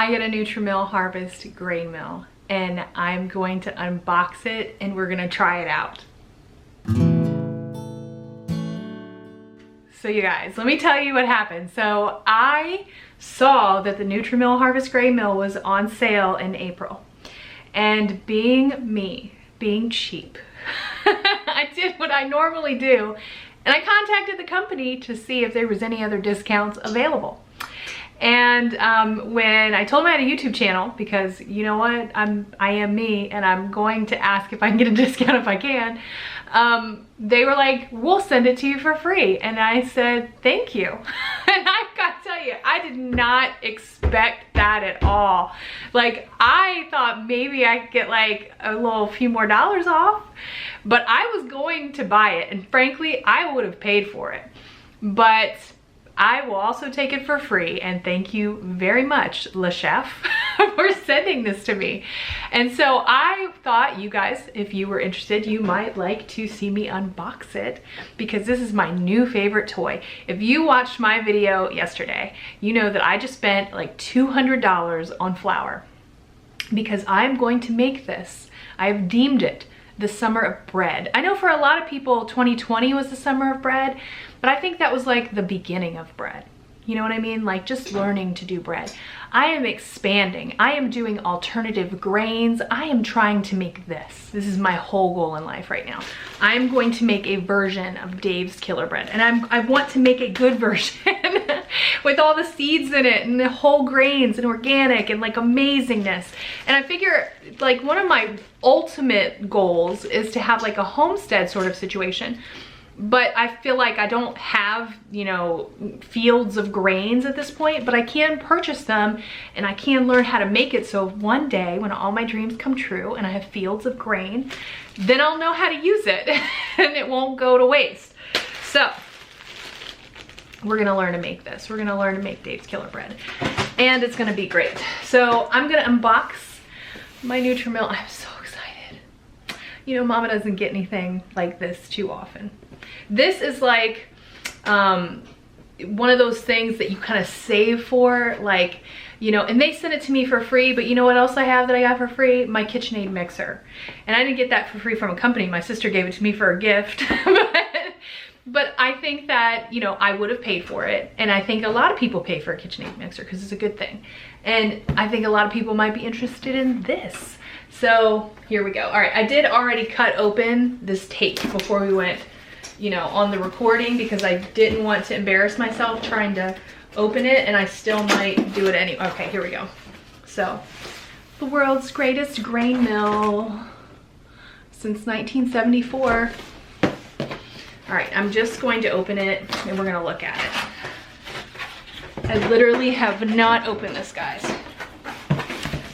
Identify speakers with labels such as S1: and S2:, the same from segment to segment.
S1: I got a NutriMill Harvest grain mill, and I'm going to unbox it and we're gonna try it out. So you guys, let me tell you what happened. So I saw that the NutriMill Harvest grain mill was on sale in April. And being me, being cheap, I did what I normally do, and I contacted the company to see if there was any other discounts available. And when I told them I had a YouTube channel, because you know what, I am me, and I'm going to ask if I can get a discount if I can, they were like, we'll send it to you for free. And I said, thank you. And I've got to tell you, I did not expect that at all. Like, I thought maybe I could get like a few more dollars off, but I was going to buy it. And frankly, I would have paid for it. But I will also take it for free, and thank you very much, Le Chef, for sending this to me. And so I thought you guys, if you were interested, you might like to see me unbox it, because this is my new favorite toy. If you watched my video yesterday, you know that I just spent like $200 on flour, because I'm going to make this. I've deemed it the summer of bread. I know for a lot of people 2020 was the summer of bread, but I think that was like the beginning of bread. You know what I mean? Like just learning to do bread. I am expanding. I am doing alternative grains. I am trying to make this. This is my whole goal in life right now. I'm going to make a version of Dave's Killer Bread, and I want to make a good version with all the seeds in it and the whole grains and organic and like amazingness. And I figure like one of my ultimate goals is to have like a homestead sort of situation. But I feel like I don't have, you know, fields of grains at this point, but I can purchase them and I can learn how to make it. So one day when all my dreams come true and I have fields of grain, then I'll know how to use it and it won't go to waste. So we're gonna learn to make this. We're gonna learn to make Dave's Killer Bread, and it's gonna be great. So I'm gonna unbox my NutriMill. I'm so excited. You know, Mama doesn't get anything like this too often. This is like one of those things that you kind of save for, like, you know, and they sent it to me for free, but you know what else I have that I got for free? My KitchenAid mixer. And I didn't get that for free from a company. My sister gave it to me for a gift. But I think that, you know, I would have paid for it. And I think a lot of people pay for a KitchenAid mixer because it's a good thing. And I think a lot of people might be interested in this. So here we go. All right, I did already cut open this tape before we went, you know, on the recording, because I didn't want to embarrass myself trying to open it, and I still might do it anyway. Okay, here we go. So, the world's greatest grain mill since 1974. All right, I'm just going to open it and we're gonna look at it. I literally have not opened this, guys.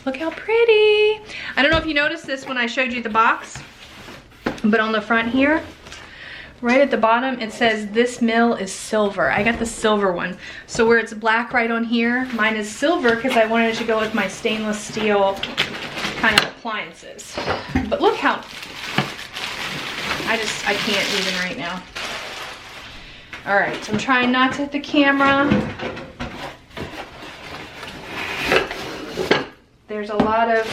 S1: Look how pretty. I don't know if you noticed this when I showed you the box, but on the front here, right at the bottom, it says this mill is silver. I got the silver one. So where it's black right on here, mine is silver because I wanted it to go with my stainless steel kind of appliances. But look how, I can't even right now. All right, so I'm trying not to hit the camera. There's a lot of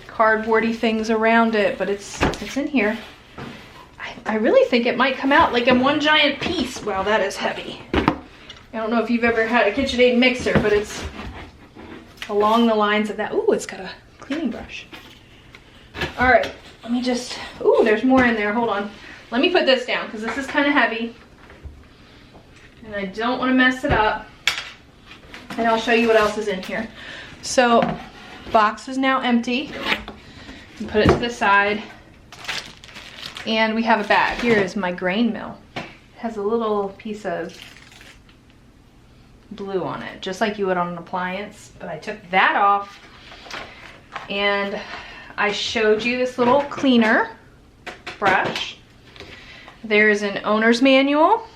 S1: cardboardy things around it, but it's in here. I really think it might come out like in one giant piece. Wow, that is heavy. I don't know if you've ever had a KitchenAid mixer, but it's along the lines of that. Ooh, it's got a cleaning brush. All right, let me just, ooh, there's more in there. Hold on. Let me put this down because this is kind of heavy. And I don't want to mess it up. And I'll show you what else is in here. So, box is now empty. Put it to the side. And we have a bag. Here is my grain mill. It has a little piece of blue on it, just like you would on an appliance. But I took that off, and I showed you this little cleaner brush. There's an owner's manual.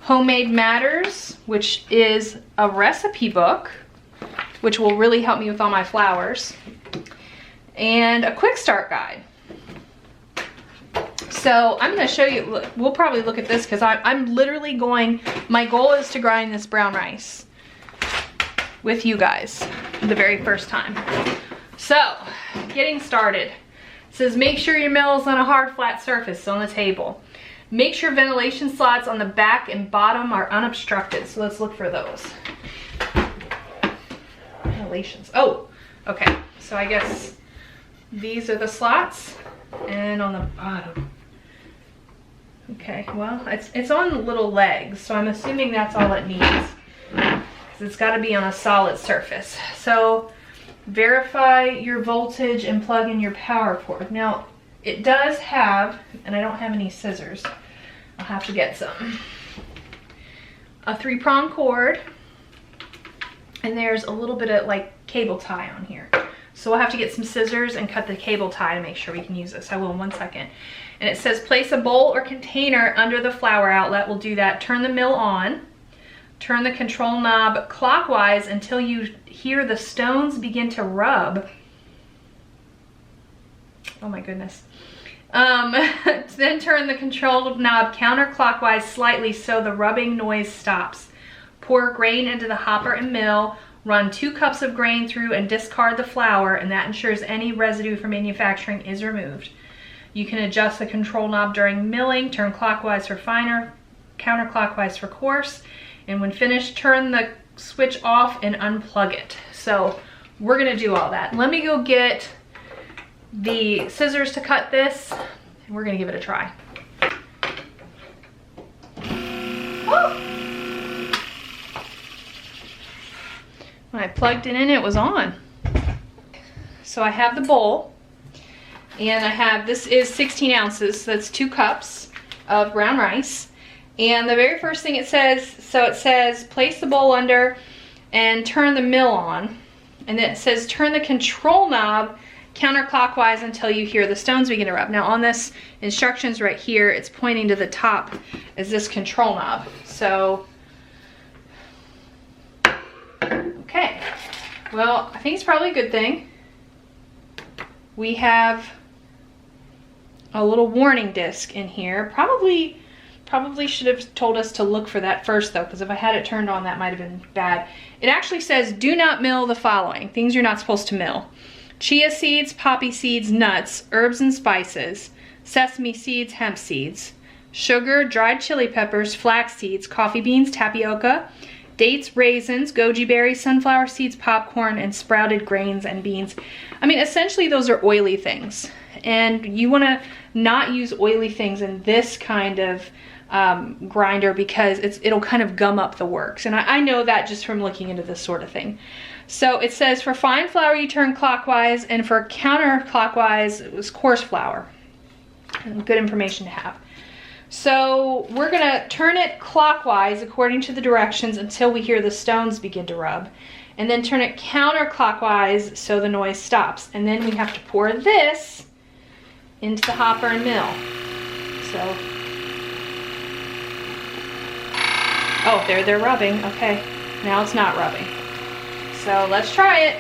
S1: Homemade Matters, which is a recipe book, which will really help me with all my flours. And a quick start guide. So I'm going to show you, we'll probably look at this because I'm literally going, my goal is to grind this brown rice with you guys the very first time. So, getting started. It says make sure your mill is on a hard flat surface on the table. Make sure ventilation slots on the back and bottom are unobstructed. So let's look for those. Ventilations. Oh, okay. So I guess these are the slots, and on the bottom. Okay, well, it's on little legs, so I'm assuming that's all it needs. Because it's got to be on a solid surface. So verify your voltage and plug in your power cord. Now, it does have, and I don't have any scissors, I'll have to get some, a 3-prong cord, and there's a little bit of like cable tie on here. So we'll have to get some scissors and cut the cable tie to make sure we can use this. I will in 1 second. And it says place a bowl or container under the flower outlet. We'll do that. Turn the mill on. Turn the control knob clockwise until you hear the stones begin to rub. Oh my goodness. Then turn the control knob counterclockwise slightly so the rubbing noise stops. Pour grain into the hopper and mill. Run 2 cups of grain through and discard the flour, and that ensures any residue from manufacturing is removed. You can adjust the control knob during milling. Turn clockwise for finer, counterclockwise for coarse. And when finished, turn the switch off and unplug it. So we're gonna do all that. Let me go get the scissors to cut this, and we're gonna give it a try. Woo! When I plugged it in, it was on. So I have the bowl, and I have, this is 16 ounces, so that's 2 cups of brown rice. And the very first thing it says, so it says place the bowl under and turn the mill on. And then it says turn the control knob counterclockwise until you hear the stones begin to rub. Now on this instructions right here, it's pointing to the top as this control knob. So, okay. Well, I think it's probably a good thing. We have a little warning disc in here. Probably should have told us to look for that first though, because if I had it turned on, that might have been bad. It actually says do not mill the following things you're not supposed to mill: chia seeds, poppy seeds, nuts, herbs and spices, sesame seeds, hemp seeds, sugar, dried chili peppers, flax seeds, coffee beans, tapioca, dates, raisins, goji berries, sunflower seeds, popcorn, and sprouted grains and beans. I mean, essentially those are oily things, and you want to not use oily things in this kind of grinder because it'll kind of gum up the works. And I know that just from looking into this sort of thing. So it says for fine flour you turn clockwise, and for counterclockwise it was coarse flour. Good information to have. So we're gonna turn it clockwise according to the directions until we hear the stones begin to rub, and then turn it counterclockwise so the noise stops. And then we have to pour this into the hopper and mill. So, oh, they're rubbing. Okay, now it's not rubbing. So let's try it.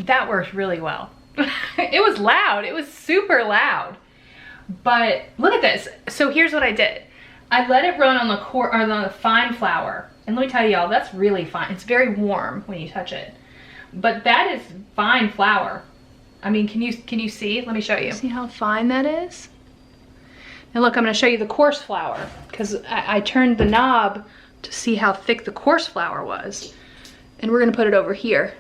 S1: That worked really well. It was loud. It was super loud. But look at this. So here's what I did. I let it run on the fine flour. And let me tell y'all, that's really fine. It's very warm when you touch it. But that is fine flour. I mean, can you see? Let me show you. See how fine that is? Now look, I'm gonna show you the coarse flour, because I turned the knob to see how thick the coarse flour was. And we're gonna put it over here.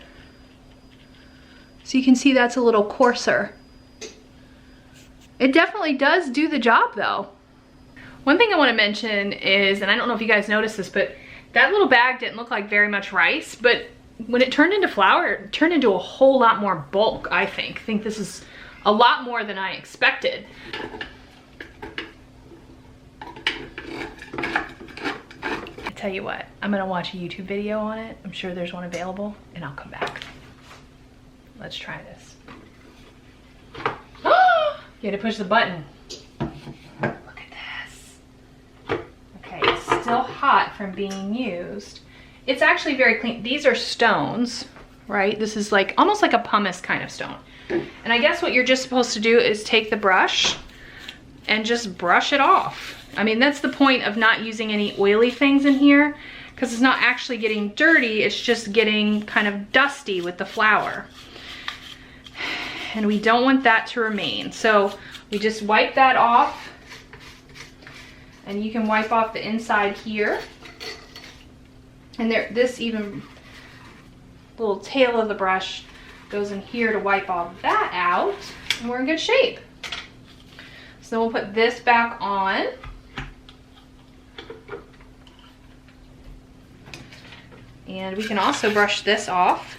S1: So you can see that's a little coarser. It definitely does do the job though. One thing I want to mention is, and I don't know if you guys noticed this, but that little bag didn't look like very much rice, but when it turned into flour, it turned into a whole lot more bulk, I think. I think this is a lot more than I expected. I tell you what, I'm gonna watch a YouTube video on it. I'm sure there's one available, and I'll come back. Let's try this. You had to push the button. Look at this. Okay, it's still hot from being used. It's actually very clean. These are stones, right? This is like almost like a pumice kind of stone. And I guess what you're just supposed to do is take the brush and just brush it off. I mean, that's the point of not using any oily things in here, because it's not actually getting dirty, it's just getting kind of dusty with the flour. And we don't want that to remain. So we just wipe that off, and you can wipe off the inside here. And there, this even little tail of the brush goes in here to wipe all that out, and we're in good shape. So we'll put this back on. And we can also brush this off.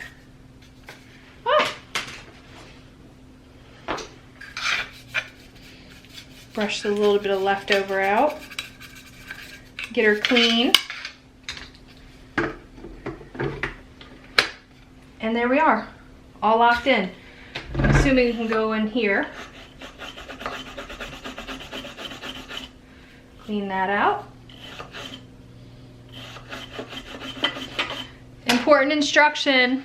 S1: Brush a little bit of leftover out. Get her clean. And there we are, all locked in. I'm assuming we can go in here. Clean that out. Important instruction.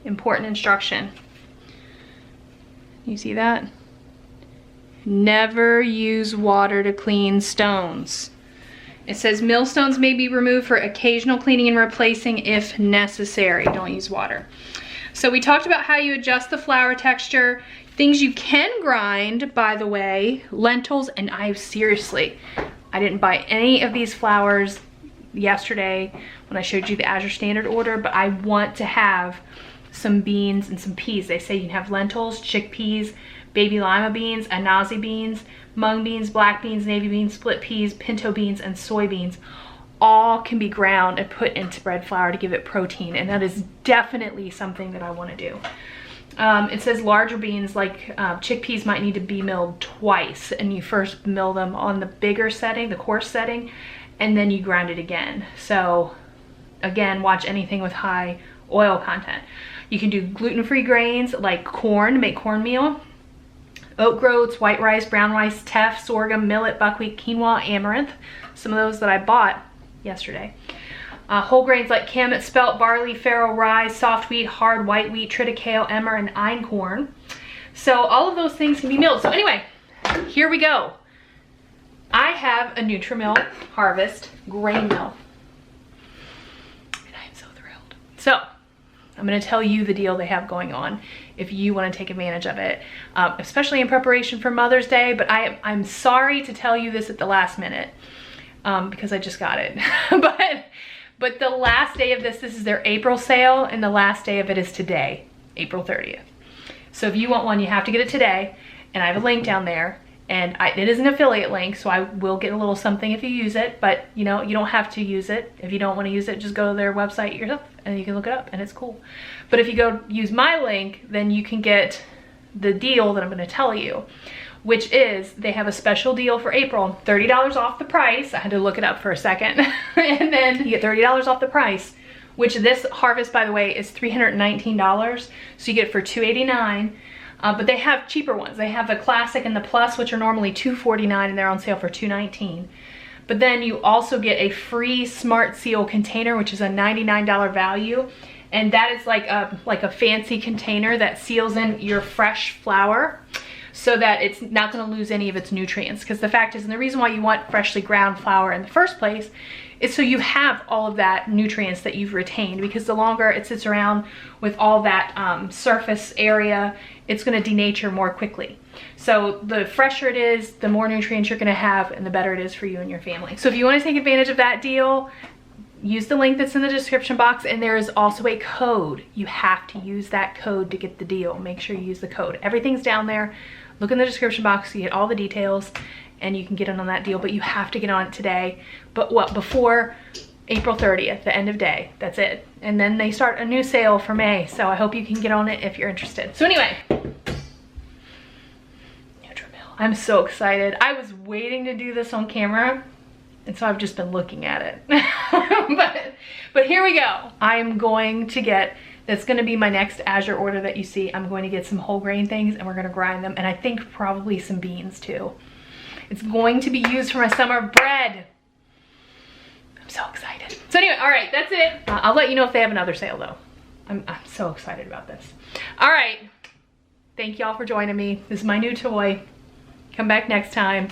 S1: Important instruction. You see that? Never use water to clean stones. It says millstones may be removed for occasional cleaning and replacing if necessary. Don't use water. So we talked about how you adjust the flour texture. Things you can grind, by the way, lentils, and I didn't buy any of these flours yesterday when I showed you the Azure Standard order, but I want to have some beans and some peas. They say you can have lentils, chickpeas, baby lima beans, anazi beans, mung beans, black beans, navy beans, split peas, pinto beans, and soybeans. All can be ground and put into bread flour to give it protein, and that is definitely something that I want to do. It says larger beans like chickpeas might need to be milled twice, and you first mill them on the bigger setting, the coarse setting, and then you grind it again. So again, watch anything with high oil content. You can do gluten-free grains like corn, make cornmeal, oat groats, white rice, brown rice, teff, sorghum, millet, buckwheat, quinoa, amaranth. Some of those that I bought yesterday. Whole grains like kamut, spelt, barley, farro, rye, soft wheat, hard white wheat, triticale, emmer, and einkorn. So all of those things can be milled. So anyway, here we go. I have a NutriMill Harvest grain mill. And I am so thrilled. So I'm going to tell you the deal they have going on if you want to take advantage of it, especially in preparation for Mother's Day. But I'm sorry to tell you this at the last minute because I just got it. but the last day of this is their April sale, and the last day of it is today, April 30th. So if you want one, you have to get it today, and I have a link down there. And it is an affiliate link, so I will get a little something if you use it, but you know, you don't have to use it. If you don't want to use it, just go to their website yourself and you can look it up, and it's cool. But if you go use my link, then you can get the deal that I'm going to tell you, which is they have a special deal for April, $30 off the price. I had to look it up for a second. And then you get $30 off the price, which this Harvest, by the way, is $319. So you get it for $289. But they have cheaper ones. They have the Classic and the Plus, which are normally $249, and they're on sale for $219. But then you also get a free Smart Seal container, which is a $99 value. And that is like a fancy container that seals in your fresh flour so that it's not gonna lose any of its nutrients. Because the fact is, and the reason why you want freshly ground flour in the first place is so you have all of that nutrients that you've retained, because the longer it sits around with all that surface area, it's gonna denature more quickly. So the fresher it is, the more nutrients you're gonna have, and the better it is for you and your family. So if you wanna take advantage of that deal, use the link that's in the description box, and there is also a code. You have to use that code to get the deal. Make sure you use the code. Everything's down there. Look in the description box, you get all the details, and you can get in on that deal, but you have to get on it today. But what, before April 30th, the end of day, that's it. And then they start a new sale for May, so I hope you can get on it if you're interested. So anyway, NutriMill. I'm so excited. I was waiting to do this on camera, and so I've just been looking at it. but here we go. I'm going to get, that's gonna be my next Azure order that you see. I'm going to get some whole grain things and we're gonna grind them, and I think probably some beans too. It's going to be used for my summer bread. I'm so excited. So anyway, all right, that's it. I'll let you know if they have another sale though. I'm so excited about this. All right, thank y'all for joining me. This is my new toy. Come back next time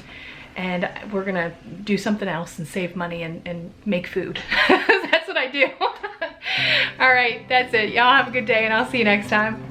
S1: and we're gonna do something else and save money and make food. That's what I do. All right, that's it. Y'all have a good day and I'll see you next time.